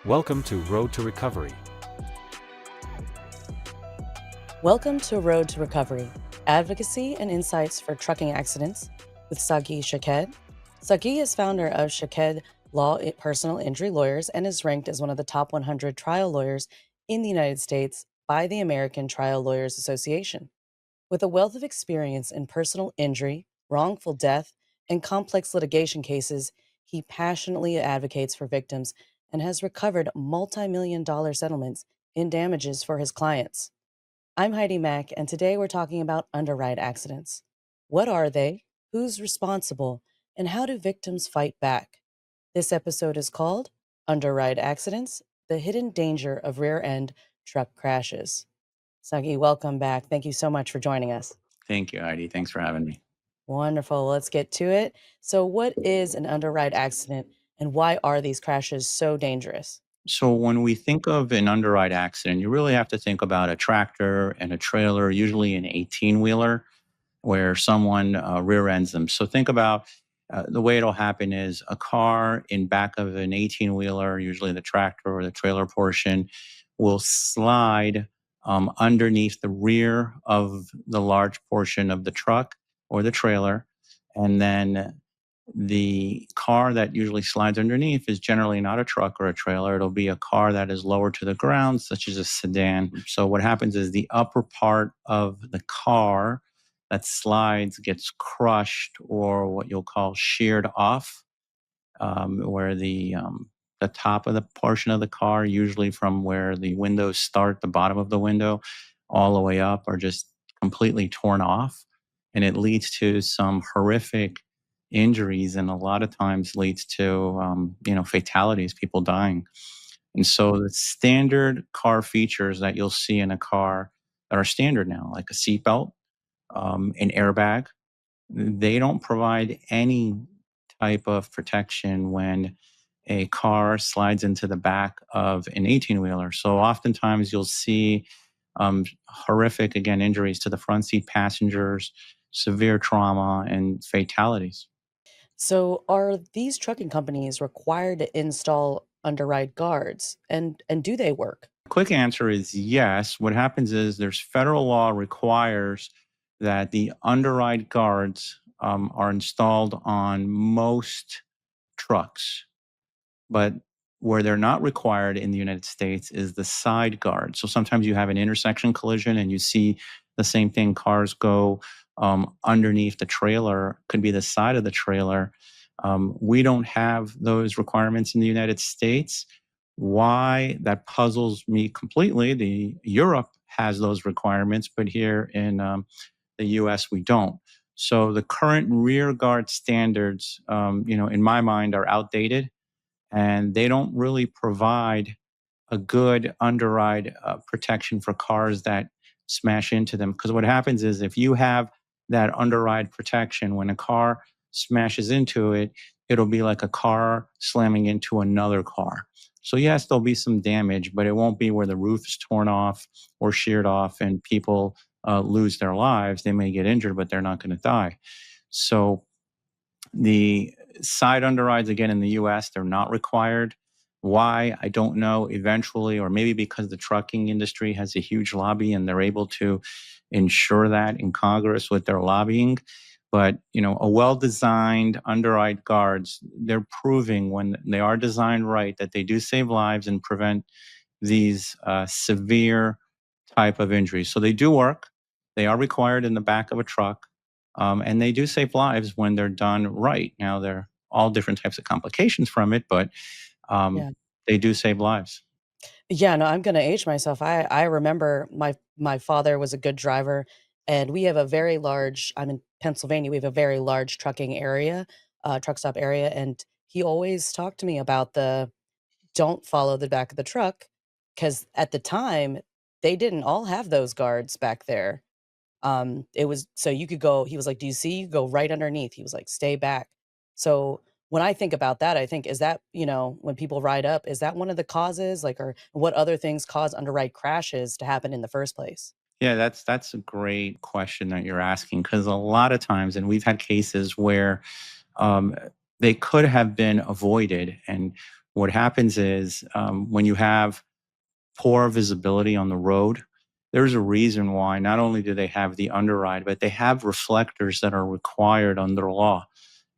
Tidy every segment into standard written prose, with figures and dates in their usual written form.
Welcome to Road to Recovery. Welcome to Road to Recovery, Advocacy and Insights for Trucking Accidents with Sagi Shaked. Sagi is founder of Shaked Law Personal Injury Lawyers and is ranked as one of the top 100 trial lawyers in the United States by the American Trial Lawyers Association. With a wealth of experience in personal injury, wrongful death, and complex litigation cases, he passionately advocates for victims and has recovered multi-million-dollar settlements in damages for his clients. I'm Heidi Mack, and today we're talking about Underride accidents. What are they? Who's responsible? And how do victims fight back? This episode is called Underride Accidents: The Hidden Danger of Rear-End Truck Crashes. Sagi, welcome back. Thank you so much for joining us. Thank you, Heidi. Thanks for having me. Wonderful. Let's get to it. So, what is an underride accident, and why are these crashes so dangerous? So, when we think of an underride accident, you really have to think about a tractor and a trailer, usually an 18-wheeler, where someone rear ends them. So, think about the way it'll happen is a car in back of an 18-wheeler, usually the tractor or the trailer portion, will slide underneath the rear of the large portion of the truck or the trailer. And then the car that usually slides underneath is generally not a truck or a trailer. It'll be a car that is lower to the ground, such as a sedan. So, what happens is the upper part of the car that slides gets crushed or what you'll call sheared off, where the top of the portion of the car, usually from where the windows start, the bottom of the window, all the way up, are just completely torn off, and it leads to some horrific injuries, and a lot of times leads to fatalities, people dying. And so the standard car features that you'll see in a car that are standard now, like a seatbelt, an airbag, they don't provide any type of protection when a car slides into the back of an 18-wheeler. So oftentimes you'll see horrific, again, injuries to the front seat passengers, severe trauma, and fatalities. So, are these trucking companies required to install underride guards, and do they work? Quick answer is yes. What happens is there's federal law requires that the underride guards are installed on most trucks. But where they're not required in the United States is the side guard. So sometimes you have an intersection collision and you see the same thing. Cars go underneath the trailer, could be the side of the trailer. We don't have those requirements in the United States. Why? That puzzles me completely. The Europe has those requirements, but here in the US we don't. So the current rear guard standards, in my mind, are outdated, and they don't really provide a good underride protection for cars that smash into them. Because what happens is if you have that underride protection, when a car smashes into it, it'll be like a car slamming into another car. So yes, there'll be some damage, but it won't be where the roof is torn off or sheared off and people lose their lives. They may get injured, but they're not going to die. So the side underrides, again, in the US, they're not required. Why? I don't know. Eventually, or maybe because the trucking industry has a huge lobby and they're able to ensure that in Congress with their lobbying. But, a well-designed underride guards, they're proving when they are designed right that they do save lives and prevent these severe type of injuries. So they do work. They are required in the back of a truck. And they do save lives when they're done right. Now, there are all different types of complications from it, but Yeah. they do save lives. Yeah, no, I'm gonna age myself. I remember my father was a good driver, and we have a very large. I'm in Pennsylvania. We have a very large trucking area, truck stop area, and he always talked to me about the don't follow the back of the truck, because at the time they didn't all have those guards back there. It was so you could go. He was like, "Do you see? You go right underneath." He was like, "Stay back." So when I think about that, I think, is that, when people ride up, is that one of the causes? Like, or what other things cause underride crashes to happen in the first place? Yeah, that's a great question that you're asking, because a lot of times, and we've had cases where um, they could have been avoided. And what happens is when you have poor visibility on the road, there's a reason why not only do they have the underride, but they have reflectors that are required under law.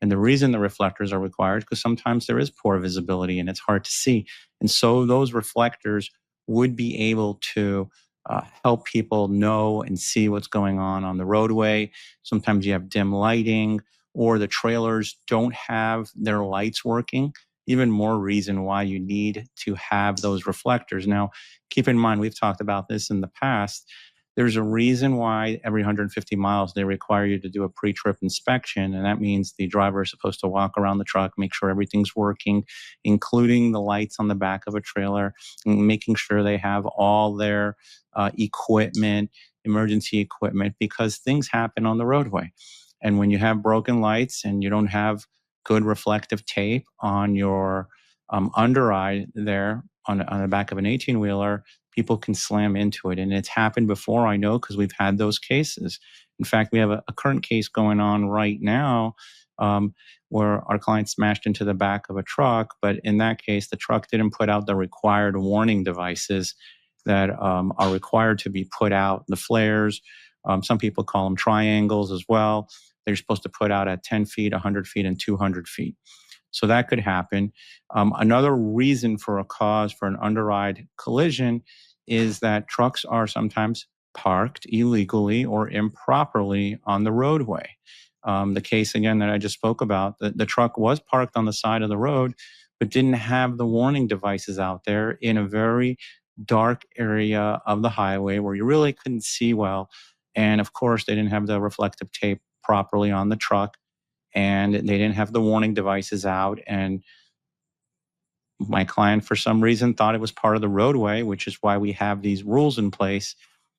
And the reason the reflectors are required is because sometimes there is poor visibility and it's hard to see. And so those reflectors would be able to help people know and see what's going on the roadway. Sometimes you have dim lighting or the trailers don't have their lights working. Even more reason why you need to have those reflectors. Now, keep in mind, we've talked about this in the past. There's a reason why every 150 miles they require you to do a pre-trip inspection, and that means the driver is supposed to walk around the truck, make sure everything's working, including the lights on the back of a trailer, and making sure they have all their equipment, emergency equipment, because things happen on the roadway. And when you have broken lights and you don't have good reflective tape on your underride there on the back of an 18-wheeler, people can slam into it. And it's happened before, I know, because we've had those cases. In fact, we have a current case going on right now where our client smashed into the back of a truck. But in that case, the truck didn't put out the required warning devices that are required to be put out, the flares. Some people call them triangles as well. They're supposed to put out at 10 feet, 100 feet, and 200 feet. So that could happen. Another reason for a cause for an underride collision is that trucks are sometimes parked illegally or improperly on the roadway. The case again that I just spoke about, the truck was parked on the side of the road, but didn't have the warning devices out there in a very dark area of the highway where you really couldn't see well. And of course, they didn't have the reflective tape properly on the truck and they didn't have the warning devices out. And my client, for some reason, thought it was part of the roadway, which is why we have these rules in place.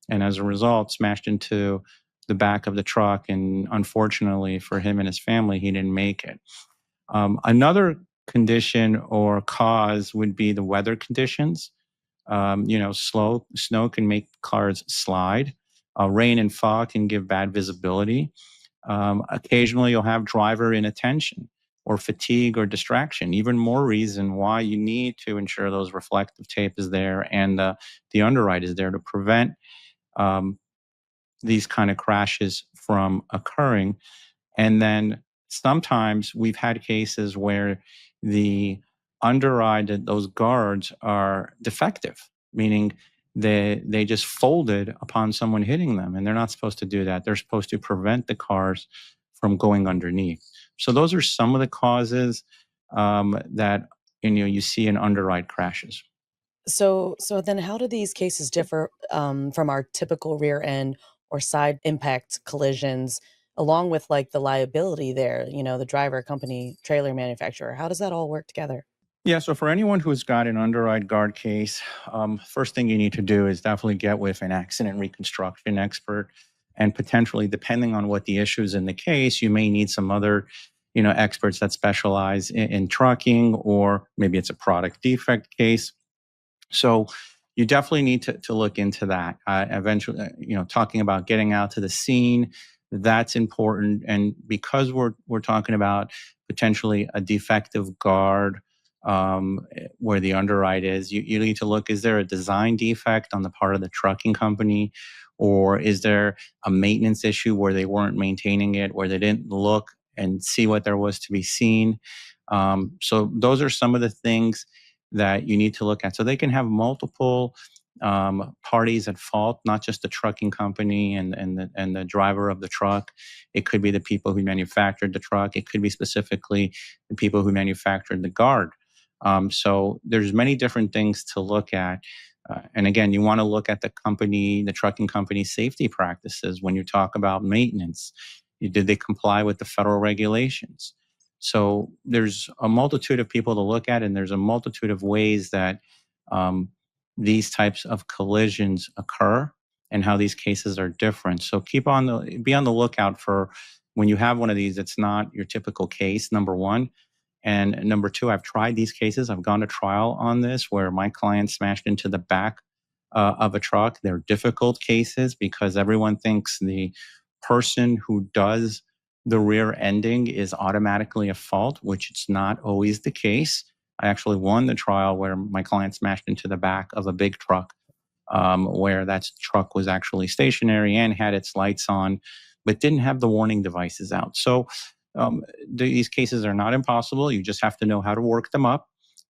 And as a result, smashed into the back of the truck. And unfortunately for him and his family, he didn't make it. Another condition or cause would be the weather conditions. Snow can make cars slide. Rain and fog can give bad visibility. Occasionally, you'll have driver inattention or fatigue or distraction. Even more reason why you need to ensure those reflective tape is there and the underride is there to prevent um, these kind of crashes from occurring. And then sometimes we've had cases where the underride, those guards are defective, meaning they just folded upon someone hitting them, and they're not supposed to do that. They're supposed to prevent the cars from going underneath. So those are some of the causes that you see in underride crashes. So then how do these cases differ from our typical rear end or side impact collisions, along with like the liability there, the driver, company, trailer manufacturer? How does that all work together? Yeah, so for anyone who's got an underride guard case, first thing you need to do is definitely get with an accident reconstruction expert. And potentially, depending on what the issues in the case, you may need some other, experts that specialize in trucking, or maybe it's a product defect case. So you definitely need to look into that. Eventually, talking about getting out to the scene, that's important. And because we're talking about potentially a defective guard where the underride is, you need to look, is there a design defect on the part of the trucking company? Or is there a maintenance issue where they weren't maintaining it, where they didn't look and see what there was to be seen? So those are some of the things that you need to look at. So they can have multiple parties at fault, not just the trucking company and the driver of the truck. It could be the people who manufactured the truck. It could be specifically the people who manufactured the guard. So there's many different things to look at. And again, you want to look at the trucking company safety practices when you talk about maintenance. Did they comply with the federal regulations? So there's a multitude of people to look at, and there's a multitude of ways that um, these types of collisions occur and how these cases are different. So be on the lookout for when you have one of these. It's not your typical case, number one. And number two, I've tried these cases. I've gone to trial on this where my client smashed into the back of a truck. They're difficult cases because everyone thinks the person who does the rear ending is automatically a fault, which it's not always the case. I actually won the trial where my client smashed into the back of a big truck, where that truck was actually stationary and had its lights on, but didn't have the warning devices out. So these cases are not impossible. You just have to know how to work them up,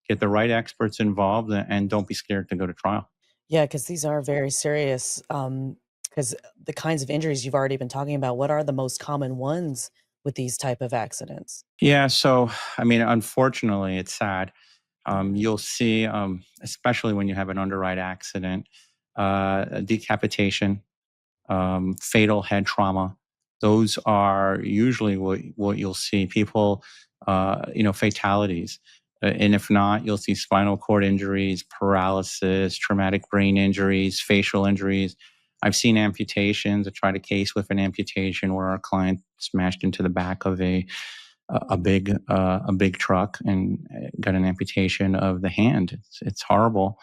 get the right experts involved, and don't be scared to go to trial. Yeah, because these are very serious. Because the kinds of injuries you've already been talking about, what are the most common ones with these type of accidents? Yeah, so I mean, unfortunately, it's sad. You'll see, especially when you have an underride accident, a decapitation, fatal head trauma. Those are usually what you'll see. People, fatalities. And if not, you'll see spinal cord injuries, paralysis, traumatic brain injuries, facial injuries. I've seen amputations. I tried a case with an amputation where our client smashed into the back of a big truck and got an amputation of the hand. It's horrible.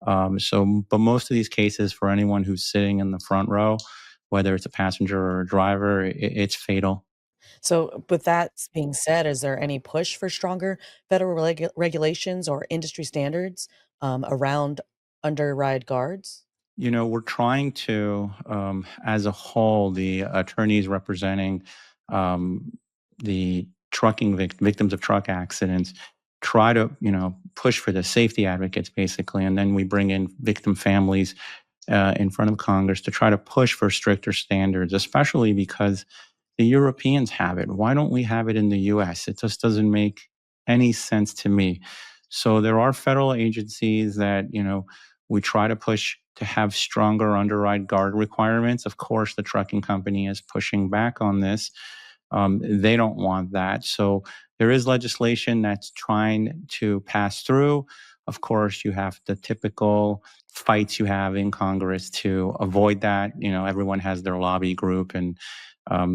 But most of these cases, for anyone who's sitting in the front row, whether it's a passenger or a driver, it's fatal. So, with that being said, is there any push for stronger federal regulations or industry standards around underride guards? We're trying to, as a whole, the attorneys representing um, the victims of truck accidents, try to, push for the safety advocates, basically, and then we bring in victim families in front of Congress to try to push for stricter standards, especially because the Europeans have it. Why don't we have it in the US? It just doesn't make any sense to me. So there are federal agencies that, we try to push to have stronger underride guard requirements. Of course, the trucking company is pushing back on this. They don't want that. So there is legislation that's trying to pass through. Of course, you have the typical fights you have in Congress to avoid that. Everyone has their lobby group, and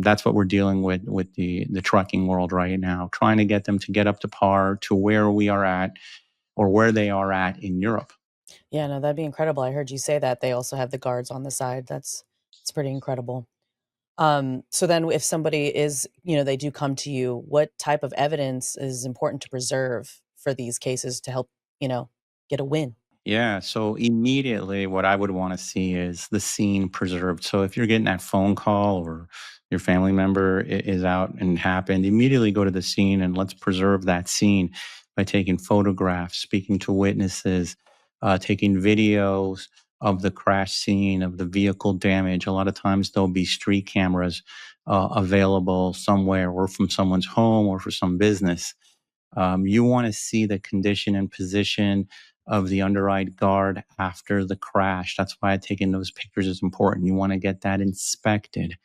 that's what we're dealing with the trucking world right now, trying to get them to get up to par to where we are at or where they are at in Europe. Yeah, no, that'd be incredible. I heard you say that they also have the guards on the side. It's pretty incredible. So then if somebody is, they do come to you, what type of evidence is important to preserve for these cases to help, you know, get a win? Yeah, so immediately what I would want to see is the scene preserved. So if you're getting that phone call or your family member is out and happened, immediately go to the scene and let's preserve that scene by taking photographs, speaking to witnesses, taking videos of the crash scene, of the vehicle damage. A lot of times there'll be street cameras available somewhere or from someone's home or for some business. You want to see the condition and position of the underride guard after the crash. That's why taking those pictures is important. You want to get that inspected.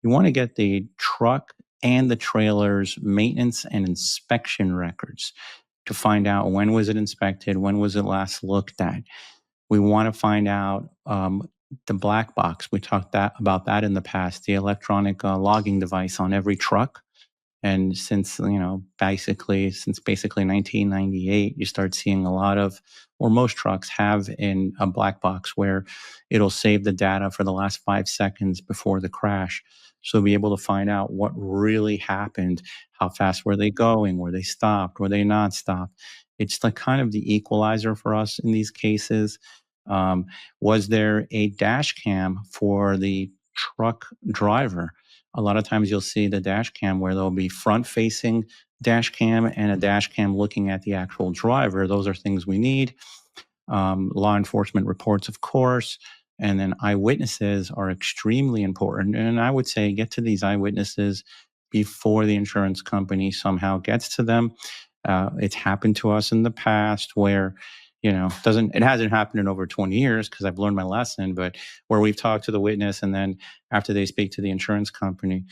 You want to get the truck and the trailer's maintenance and inspection records to find out when was it inspected, when was it last looked at. We want to find out the black box. We talked about that in the past, the electronic logging device on every truck. And since basically 1998, you start seeing a lot of, or most trucks have in a black box where it'll save the data for the last 5 seconds before the crash. So be able to find out what really happened. How fast were they going? Were they stopped? Were they not stopped? It's like kind of the equalizer for us in these cases. Um, was there a dash cam for the truck driver? A lot of times you'll see the dash cam where there'll be front facing dash cam and a dash cam looking at the actual driver. Those are things we need. Law enforcement reports, of course, and then eyewitnesses are extremely important. And I would say get to these eyewitnesses before the insurance company somehow gets to them. It's happened to us in the past where, doesn't it hasn't happened in over 20 years because I've learned my lesson, but where we've talked to the witness and then after they speak to the insurance company,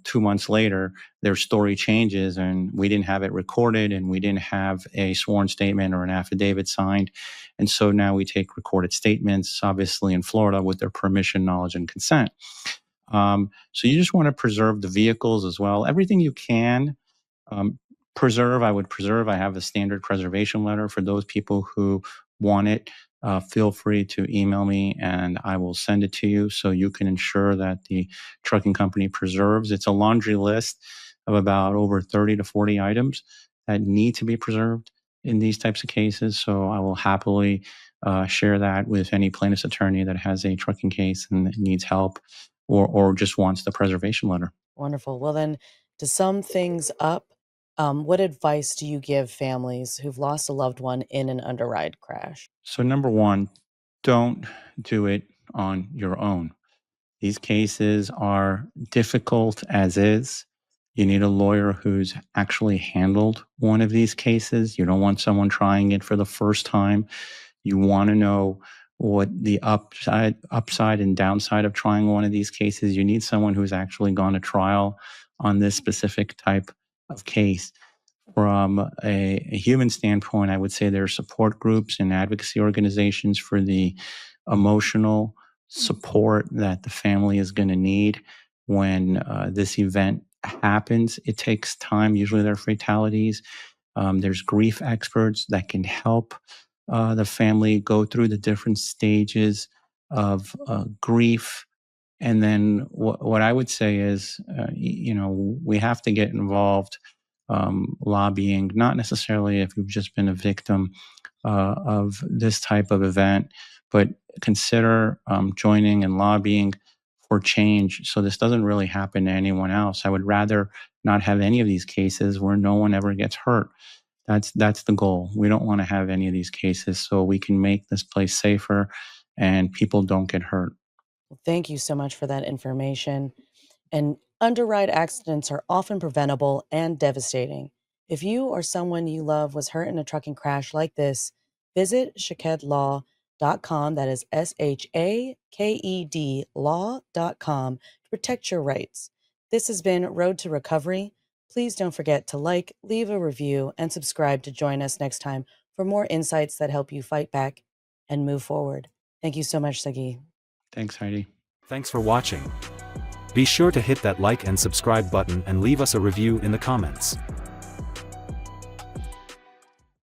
2 months later, their story changes and we didn't have it recorded and we didn't have a sworn statement or an affidavit signed. And so now we take recorded statements, obviously in Florida, with their permission, knowledge, and consent. So you just want to preserve the vehicles as well. Everything you can um, preserve, I would preserve. I have a standard preservation letter for those people who want it. Feel free to email me and I will send it to you so you can ensure that the trucking company preserves. It's a laundry list of about over 30 to 40 items that need to be preserved. in these types of cases, so I will happily share that with any plaintiff's attorney that has a trucking case and needs help, or just wants the preservation letter. Wonderful. Well, then, to sum things up, what advice do you give families who've lost a loved one in an underride crash? So, number one, don't do it on your own. These cases are difficult as is. You need a lawyer who's actually handled one of these cases. You don't want someone trying it for the first time. You want to know what the upside and downside of trying one of these cases. You need someone who's actually gone to trial on this specific type of case. From a human standpoint, I would say there are support groups and advocacy organizations for the emotional support that the family is going to need when this event happens. It takes time. Usually there are fatalities. There's grief experts that can help the family go through the different stages of grief. And then what I would say is, we have to get involved, lobbying, not necessarily if you've just been a victim of this type of event, but consider joining and lobbying for change so this doesn't really happen to anyone else. I would rather not have any of these cases where no one ever gets hurt. That's the goal. We don't want to have any of these cases so we can make this place safer and people don't get hurt. Well, thank you so much for that information. And underride accidents are often preventable and devastating. If you or someone you love was hurt in a trucking crash like this, visit shakedlaw.com. That is SHAKED law.com to protect your rights. This has been Road to Recovery. Please don't forget to like, leave a review, and subscribe to join us next time for more insights that help you fight back and move forward. Thank you so much, Sagi. Thanks, Heidi. Thanks for watching. Be sure to hit that like and subscribe button and leave us a review in the comments.